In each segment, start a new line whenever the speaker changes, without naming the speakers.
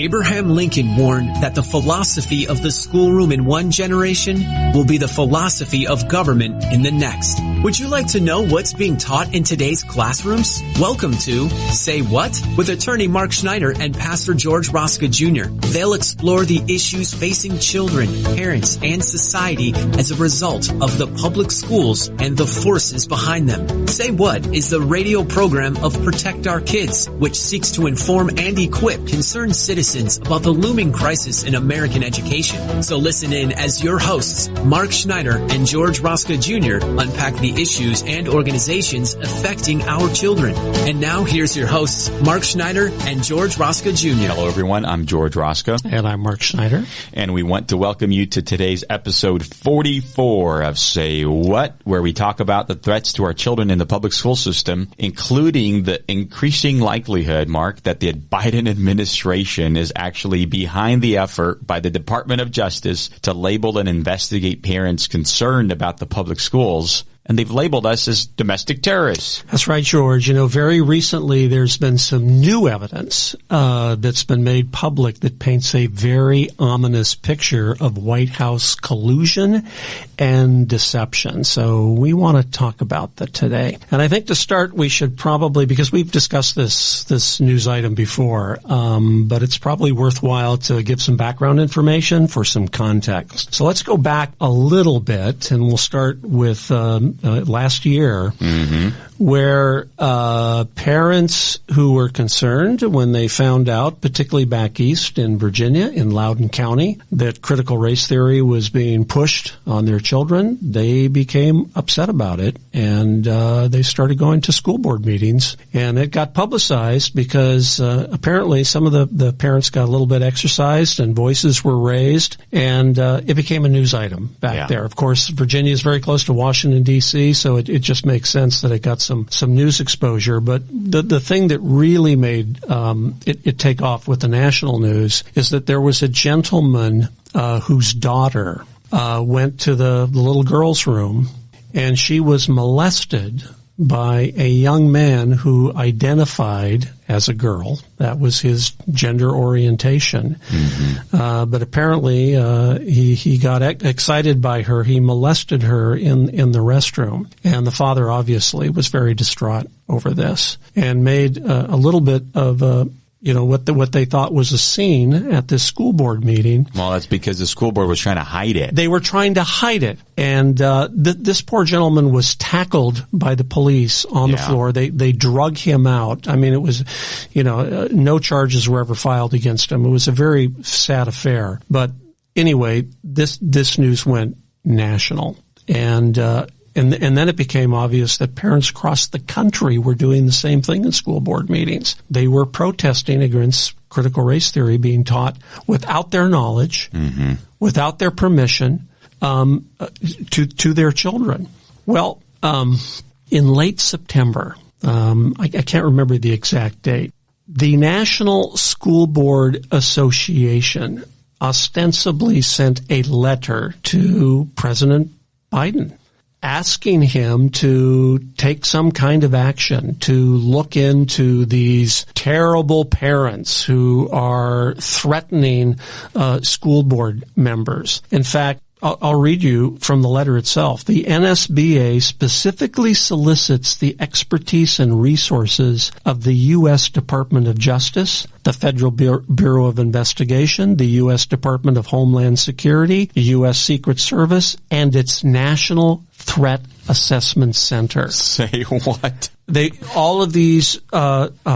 Abraham Lincoln warned that the philosophy of the schoolroom in one generation will be the philosophy of government in the next. Would you like to know what's being taught in today's classrooms? Welcome to Say What? With attorney Mark Schneider and Pastor George Rosca Jr. They'll explore the issues facing children, parents, and society as a result of the public schools and the forces behind them. Say What is the radio program of Protect Our Kids, which seeks to inform and equip concerned citizens about the looming crisis in American education. So listen in as your hosts, Mark Schneider and George Rosca Jr., unpack the issues and organizations affecting our children. And now here's your hosts, Mark Schneider and George Rosca Jr.
Hello, everyone. I'm George Rosca.
And I'm Mark Schneider.
And we want to welcome you to today's episode 44 of Say What, where we talk about the threats to our children in the public school system, including the increasing likelihood, Mark, that the Biden administration is actually behind the effort by the Department of Justice to label and investigate parents concerned about the public schools. And they've labeled us as domestic terrorists.
That's right, George. You know, very recently there's been some new evidence that's been made public that paints a very ominous picture of White House collusion and deception. So we want to talk about that today. And I think to start, we should probably, because we've discussed this news item before, but it's probably worthwhile to give some background information for some context. So let's go back a little bit, and we'll start with last year, where parents who were concerned when they found out, particularly back east in Virginia, in Loudoun County, that critical race theory was being pushed on their children, they became upset about it, and they started going to school board meetings. And it got publicized because apparently some of the parents got a little bit exercised and voices were raised, and it became a news item back there. Of course, Virginia is very close to Washington, D.C., so it just makes sense that it got some news exposure. But the thing that really made it take off with the national news is that there was a gentleman whose daughter went to the little girl's room, and she was molested by a young man who identified as a girl. That was his gender orientation. But apparently, he got excited by her. He molested her in the restroom. And the father obviously was very distraught over this and made a little bit of what they thought was a scene at this school board meeting.
Well, that's because the school board was trying to hide it.
They were trying to hide it. And this poor gentleman was tackled by the police on the floor. They drug him out. I mean, it was, no charges were ever filed against him. It was a very sad affair. But anyway, this news went national. And then it became obvious that parents across the country were doing the same thing in school board meetings. They were protesting against critical race theory being taught without their knowledge, without their permission, to their children. Well, in late September, I can't remember the exact date, the National School Board Association ostensibly sent a letter to President Biden, asking him to take some kind of action to look into these terrible parents who are threatening school board members. In fact, I'll read you from the letter itself. The NSBA specifically solicits the expertise and resources of the U.S. Department of Justice, the Federal Bureau of Investigation, the U.S. Department of Homeland Security, the U.S. Secret Service, and its National Threat Assessment Center.
Say what?
All of these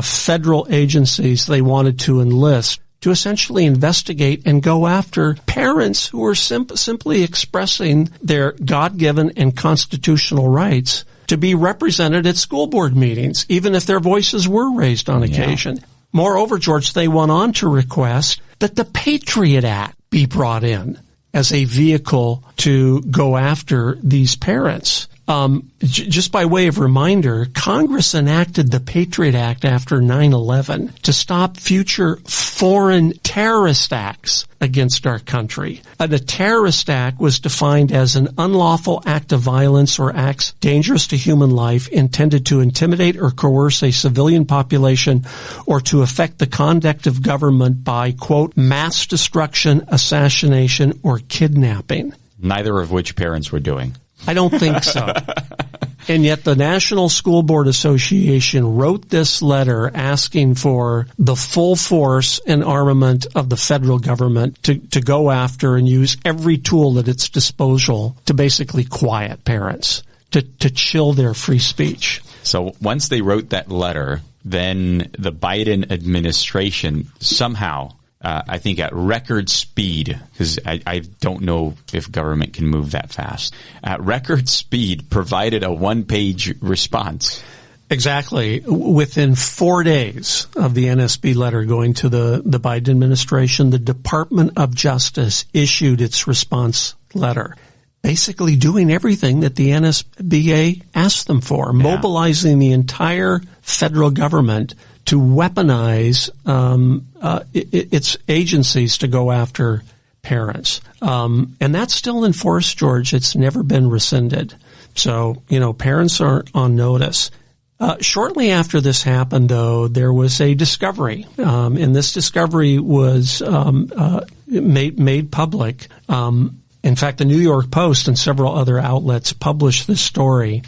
federal agencies they wanted to enlist to essentially investigate and go after parents who are simply expressing their God-given and constitutional rights to be represented at school board meetings, even if their voices were raised on occasion. Moreover, George, they went on to request that the Patriot Act be brought in as a vehicle to go after these parents. Just by way of reminder, Congress enacted the Patriot Act after 9/11 to stop future foreign terrorist acts against our country. A terrorist act was defined as an unlawful act of violence or acts dangerous to human life intended to intimidate or coerce a civilian population or to affect the conduct of government by, quote, mass destruction, assassination, or kidnapping.
Neither of which parents were doing.
I don't think so. And yet the National School Board Association wrote this letter asking for the full force and armament of the federal government to go after and use every tool at its disposal to basically quiet parents, to chill their free speech.
So once they wrote that letter, then the Biden administration somehow, I think at record speed, because I don't know if government can move that fast, at record speed provided a one-page response.
Exactly. Within 4 days of the NSB letter going to the Biden administration, the Department of Justice issued its response letter, basically doing everything that the NSBA asked them for, mobilizing the entire federal government to weaponize its agencies to go after parents. And that's still in force, George. It's never been rescinded. So, parents are on notice. Shortly after this happened, though, there was a discovery, and this discovery was made public. In fact, the New York Post and several other outlets published this story,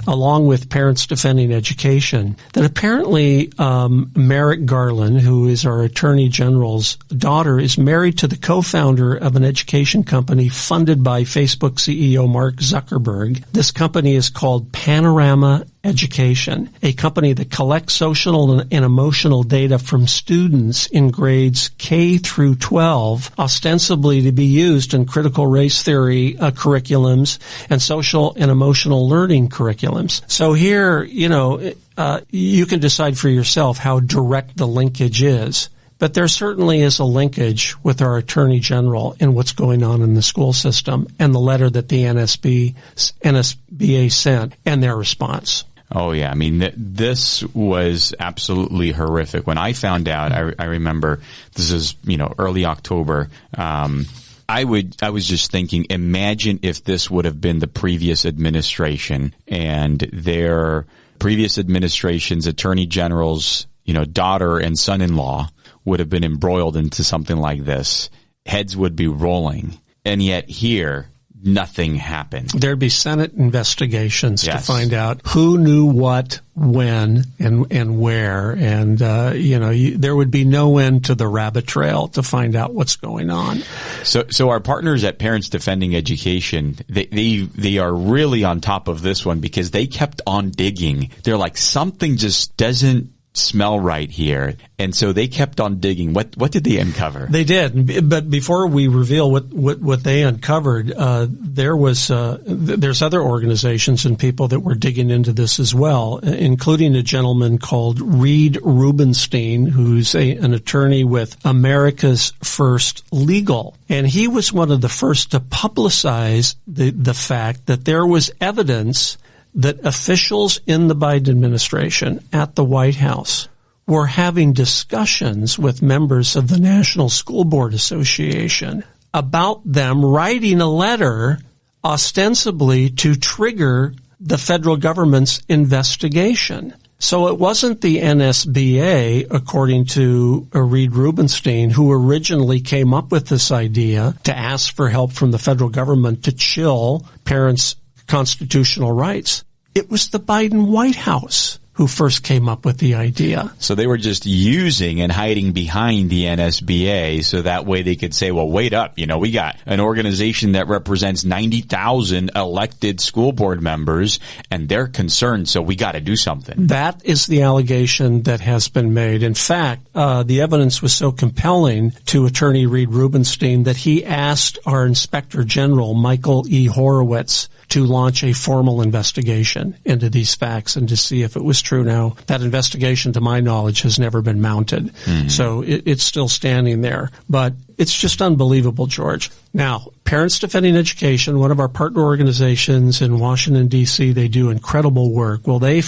along with Parents Defending Education, that apparently Merrick Garland, who is our Attorney General's daughter, is married to the co-founder of an education company funded by Facebook CEO Mark Zuckerberg. This company is called Panorama Education, a company that collects social and emotional data from students in grades K through 12, ostensibly to be used in critical race theory curriculums and social and emotional learning curriculums. So here, you can decide for yourself how direct the linkage is. But there certainly is a linkage with our Attorney General and what's going on in the school system and the letter that the NSBA sent and their response.
Oh, yeah. I mean, this was absolutely horrific. When I found out, I remember this is, early October. I was just thinking, imagine if this would have been the previous administration and their previous administration's attorney general's, daughter and son-in-law would have been embroiled into something like this. Heads would be rolling. And yet here, nothing happened.
There'd be Senate investigations to find out who knew what, when, and where. And, there would be no end to the rabbit trail to find out what's going on.
So our partners at Parents Defending Education, they are really on top of this one because they kept on digging. They're like, something just doesn't smell right here. And so they kept on digging. What did they uncover?
They did. But before we reveal what they uncovered, there's other organizations and people that were digging into this as well, including a gentleman called Reed Rubenstein, who's an attorney with America's First Legal. And he was one of the first to publicize the fact that there was evidence that officials in the Biden administration at the White House were having discussions with members of the National School Board Association about them writing a letter ostensibly to trigger the federal government's investigation. So it wasn't the NSBA, according to Reed Rubenstein, who originally came up with this idea to ask for help from the federal government to chill parents' constitutional rights. It was the Biden White House who first came up with the idea.
So they were just using and hiding behind the NSBA so that way they could say, well, wait up. We got an organization that represents 90,000 elected school board members and they're concerned, so we got to do something.
That is the allegation that has been made. In fact, the evidence was so compelling to Attorney Reed Rubenstein that he asked our Inspector General, Michael E. Horowitz, to launch a formal investigation into these facts and to see if it was true now. That investigation, to my knowledge, has never been mounted. So it's still standing there. But it's just unbelievable, George. Now, Parents Defending Education, one of our partner organizations in Washington, D.C., they do incredible work. Well, they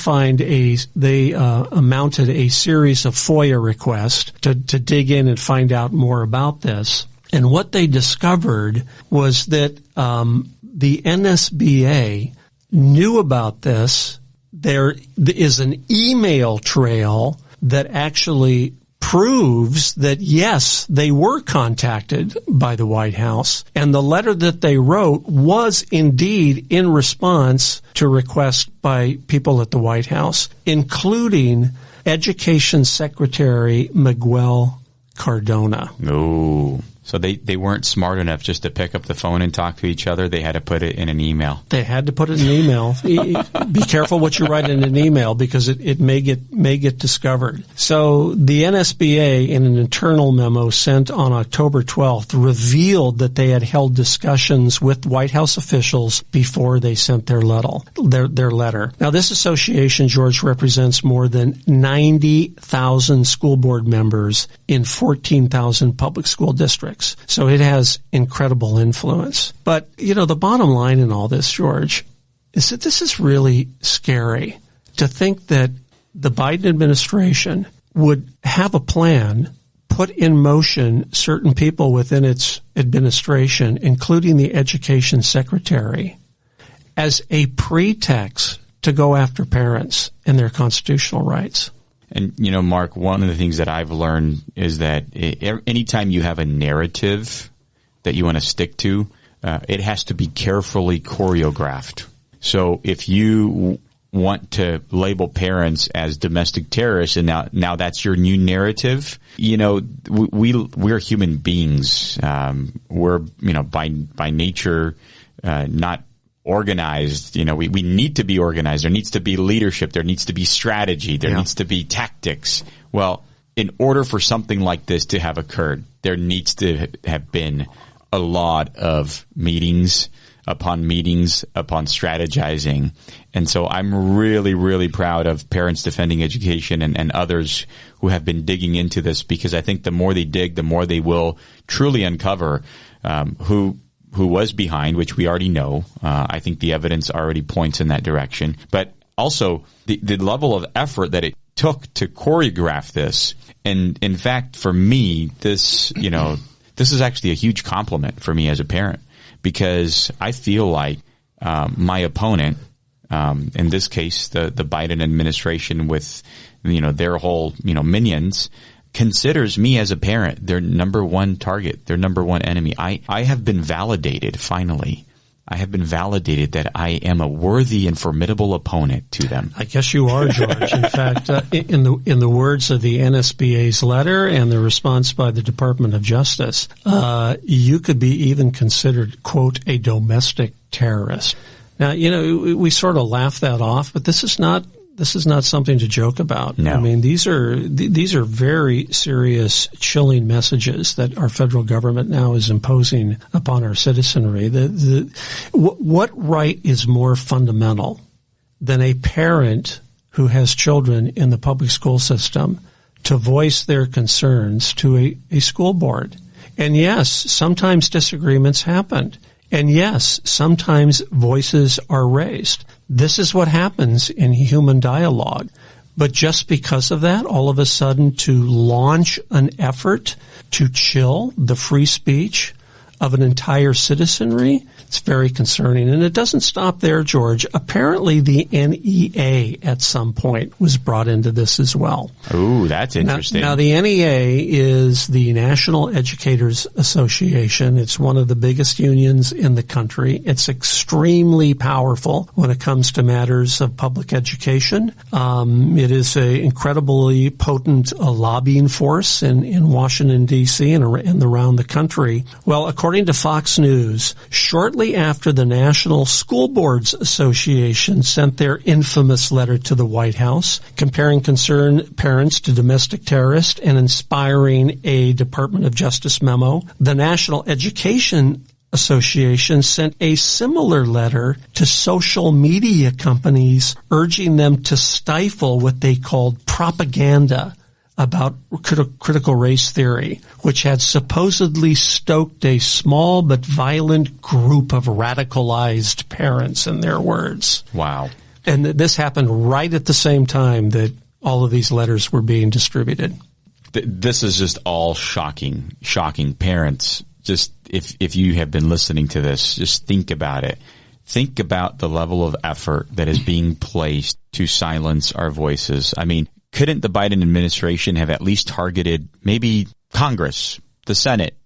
mounted a series of FOIA requests to dig in and find out more about this. And what they discovered was that the NSBA knew about this. There is an email trail that actually proves that, yes, they were contacted by the White House, and the letter that they wrote was indeed in response to requests by people at the White House, including Education Secretary Miguel Cardona.
Oh. So they weren't smart enough just to pick up the phone and talk to each other. They had to put it in an email. They had to put it in an email.
Be careful what you write in an email, because it may get discovered. So the NSBA, in an internal memo sent on October 12th, revealed that they had held discussions with White House officials before they sent their letter. Now, this association, George, represents more than 90,000 school board members in 14,000 public school districts. So it has incredible influence. But, the bottom line in all this, George, is that this is really scary to think that the Biden administration would have a plan, put in motion certain people within its administration, including the education secretary, as a pretext to go after parents and their constitutional rights.
And, Mark, one of the things that I've learned is that anytime you have a narrative that you want to stick to, it has to be carefully choreographed. So if you want to label parents as domestic terrorists, and now that's your new narrative, we're human beings. We're, by nature, not organized. We need to be organized. There needs to be leadership. There needs to be strategy. There needs to be tactics. Well, in order for something like this to have occurred, there needs to have been a lot of meetings upon strategizing. And so I'm really, really proud of Parents Defending Education and others who have been digging into this, because I think the more they dig, the more they will truly uncover who was behind, which we already know. I think the evidence already points in that direction. But also the level of effort that it took to choreograph this. And in fact, for me, this is actually a huge compliment for me as a parent, because I feel like my opponent, in this case, the Biden administration with their whole minions, considers me as a parent their number one target, their number one enemy. I have been validated, finally. I have been validated that I am a worthy and formidable opponent to them.
I guess you are, George. In fact, in the words of the NSBA's letter and the response by the Department of Justice, you could be even considered, quote, a domestic terrorist. Now, we sort of laugh that off, but this is not something to joke about.
No.
I mean, these are very serious, chilling messages that our federal government now is imposing upon our citizenry. What right is more fundamental than a parent who has children in the public school system to voice their concerns to a school board? And yes, sometimes disagreements happen. And yes, sometimes voices are raised. This is what happens in human dialogue. But just because of that, all of a sudden to launch an effort to chill the free speech of an entire citizenry, it's very concerning. And it doesn't stop there, George. Apparently the NEA at some point was brought into this as well.
Ooh, that's interesting.
Now the NEA is the National Educators Association. It's one of the biggest unions in the country. It's extremely powerful when it comes to matters of public education. It is an incredibly potent lobbying force in Washington, D.C. and around the country. Well, according to Fox News, shortly after the National School Boards Association sent their infamous letter to the White House, comparing concerned parents to domestic terrorists and inspiring a Department of Justice memo, the National Education Association sent a similar letter to social media companies urging them to stifle what they called propaganda about critical race theory, which had supposedly stoked a small but violent group of radicalized parents, in their words.
Wow.
And this happened right at the same time that all of these letters were being distributed.
This is just all shocking parents. Just if you have been listening to this, just think about it. Think about the level of effort that is being placed to silence our voices. I mean, couldn't the Biden administration have at least targeted maybe Congress, the Senate,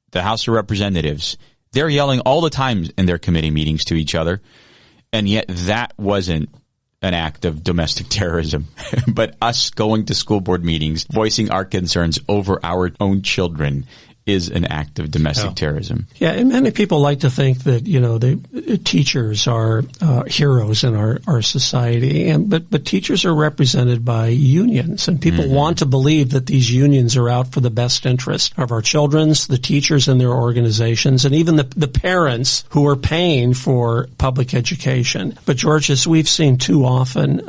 the House of Representatives? They're yelling all the time in their committee meetings to each other, and yet that wasn't an act of domestic terrorism. But us going to school board meetings, voicing our concerns over our own children is an act of domestic terrorism.
Yeah, and many people like to think that, the teachers are heroes in our society, but teachers are represented by unions, and people want to believe that these unions are out for the best interest of our children's, the teachers and their organizations, and even the parents who are paying for public education. But George, as we've seen too often,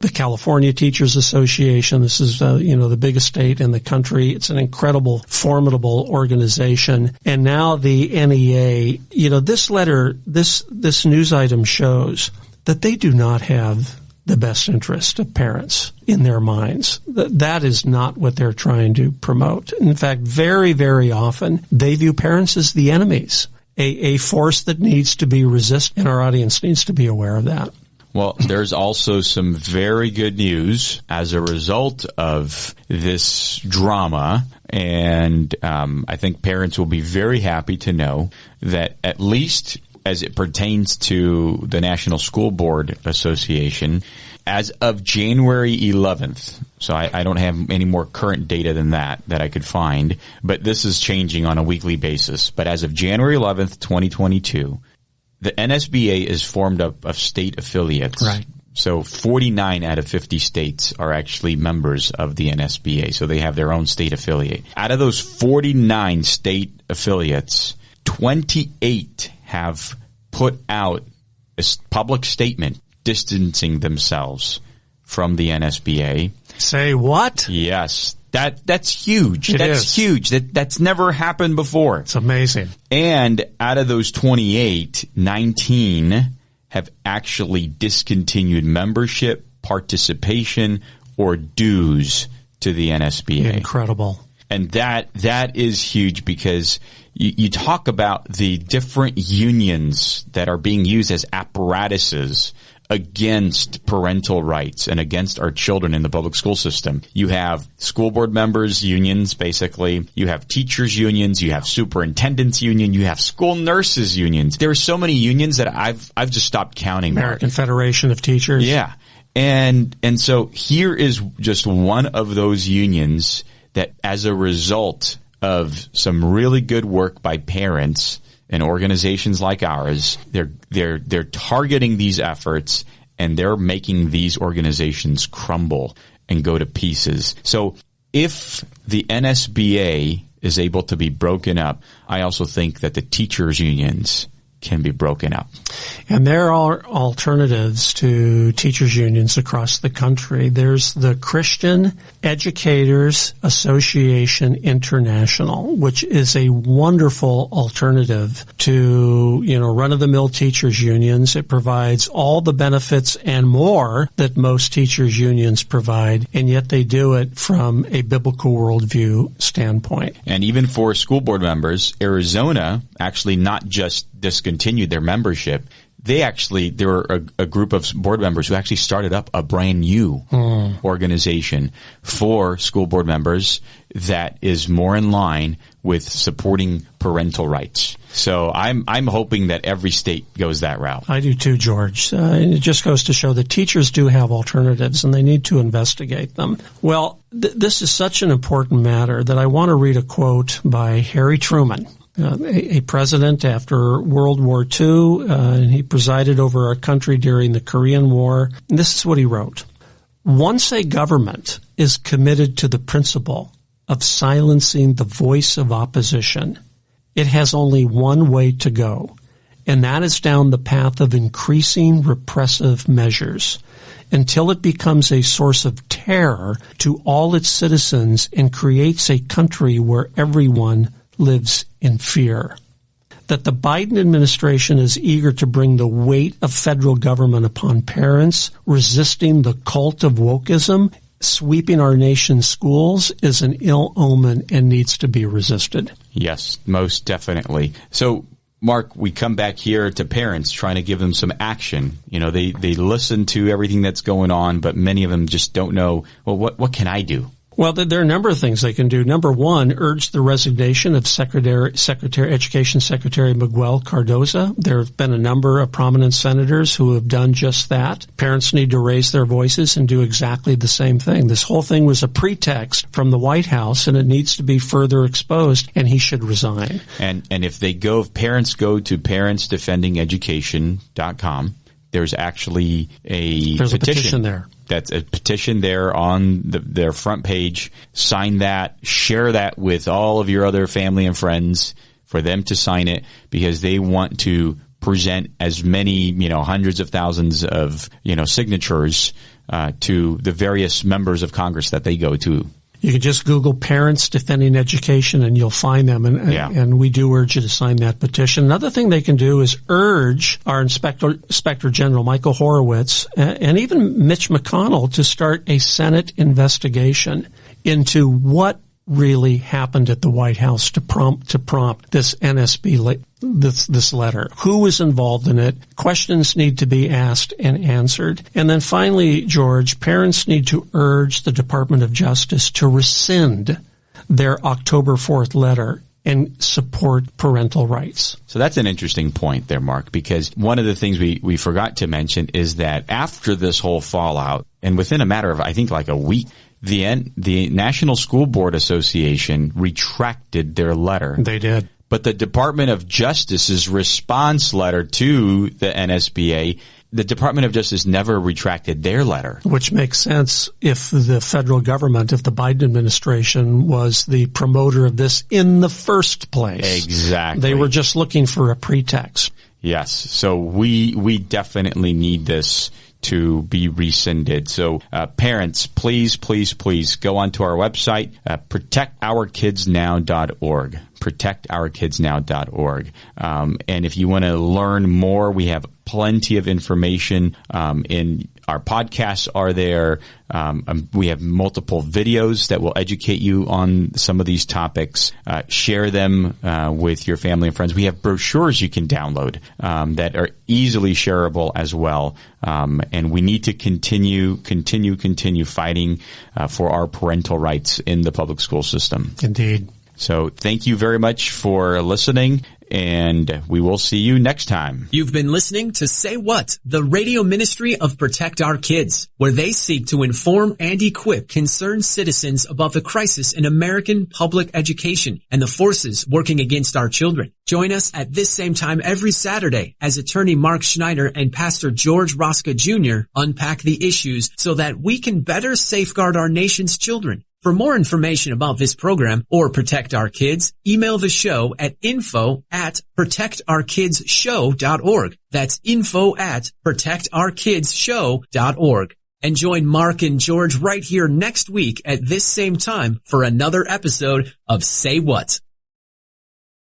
the California Teachers Association, this is, the biggest state in the country. It's an incredible, formidable organization. And now the NEA, this letter, this news item shows that they do not have the best interest of parents in their minds. That is not what they're trying to promote. In fact, very, very often, they view parents as the enemies, a force that needs to be resisted, and our audience needs to be aware of that.
Well, there's also some very good news as a result of this drama, and I think parents will be very happy to know that at least as it pertains to the National School Board Association, as of January 11th, so I don't have any more current data than that I could find, but this is changing on a weekly basis. But as of January 11th, 2022, the NSBA is formed up of state affiliates.
Right.
So 49 out of 50 states are actually members of the NSBA. So they have their own state affiliate. Out of those 49 state affiliates, 28 have put out a public statement distancing themselves from the NSBA.
Say what?
Yes. That's huge. That's
is.
huge. That's never happened before.
It's amazing.
And out of those 28, 19 have actually discontinued membership, participation, or dues to the NSBA.
Incredible.
And that is huge because you talk about the different unions that are being used as apparatuses against parental rights and against our children in the public school system. You have school board members unions, basically. You have teachers unions. You have superintendents union. You have school nurses unions. There are so many unions that I've just stopped counting.
American Federation of Teachers.
Yeah. And so here is just one of those unions that as a result of some really good work by parents and organizations like ours, they're targeting these efforts and they're making these organizations crumble and go to pieces. So if the NSBA is able to be broken up, I also think that the teachers unions can be broken up.
And there are alternatives to teachers unions across the country. There's the Christian Educators Association International, which is a wonderful alternative to, run-of-the-mill teachers unions. It provides all the benefits and more that most teachers unions provide, and yet they do it from a biblical worldview standpoint.
And even for school board members, Arizona actually not just discontinued their membership. There were a group of board members who actually started up a brand new organization for school board members that is more in line with supporting parental rights. So I'm hoping that every state goes that route.
I do too, George. And it just goes to show that teachers do have alternatives and they need to investigate them. Well, this is such an important matter that I want to read a quote by Harry Truman. A president after World War II, and he presided over our country during the Korean War. And this is what he wrote. Once a government is committed to the principle of silencing the voice of opposition, it has only one way to go, and that is down the path of increasing repressive measures until it becomes a source of terror to all its citizens and creates a country where everyone lives in fear. That the Biden administration is eager to bring the weight of federal government upon parents, resisting the cult of wokeism, sweeping our nation's schools is an ill omen and needs to be resisted.
Yes, most definitely. So, Mark, we come back here to parents trying to give them some action. You know, they listen to everything that's going on, but many of them just don't know, well, what can I do?
Well, there are a number of things they can do. Number one, urge the resignation of Education Secretary Miguel Cardoza. There have been a number of prominent senators who have done just that. Parents need to raise their voices and do exactly the same thing. This whole thing was a pretext from the White House, and it needs to be further exposed, and he should resign.
And if parents go to parentsdefendingeducation.com, there's actually a
petition there.
That's a petition there on their front page. Sign that, share that with all of your other family and friends for them to sign it, because they want to present as many, hundreds of thousands of, signatures to the various members of Congress that they go to.
You can just Google Parents Defending Education and you'll find them. And we do urge you to sign that petition. Another thing they can do is urge our Inspector General, Michael Horowitz, and even Mitch McConnell to start a Senate investigation into what really happened at the White House to prompt this NSB this letter. Who was involved in it? Questions need to be asked and answered. And then finally, George, parents need to urge the Department of Justice to rescind their October 4th letter and support parental rights.
So that's an interesting point there, Mark, because one of the things we forgot to mention is that after this whole fallout, and within a matter of, I think, like a week, the National School Board Association retracted their letter.
They did.
But the Department of Justice's response letter to the NSBA, the Department of Justice never retracted their letter.
Which makes sense if the federal government, if the Biden administration was the promoter of this in the first place.
Exactly.
They were just looking for a pretext.
Yes. So we definitely need this to be rescinded. So parents, please go onto our website, protectourkidsnow.org. protectourkidsnow.org. And if you want to learn more, we have plenty of information. In our podcasts are there. We have multiple videos that will educate you on some of these topics. Share them with your family and friends. We have brochures you can download that are easily shareable as well. And we need to continue fighting for our parental rights in the public school system.
Indeed.
So thank you very much for listening, and we will see you next time.
You've been listening to Say What, the radio ministry of Protect Our Kids, where they seek to inform and equip concerned citizens about the crisis in American public education and the forces working against our children. Join us at this same time every Saturday as attorney Mark Schneider and Pastor George Rosca Jr. unpack the issues so that we can better safeguard our nation's children. For more information about this program or Protect Our Kids, email the show at info@protectourkidsshow.org. That's info@protectourkidsshow.org. And join Mark and George right here next week at this same time for another episode of Say What.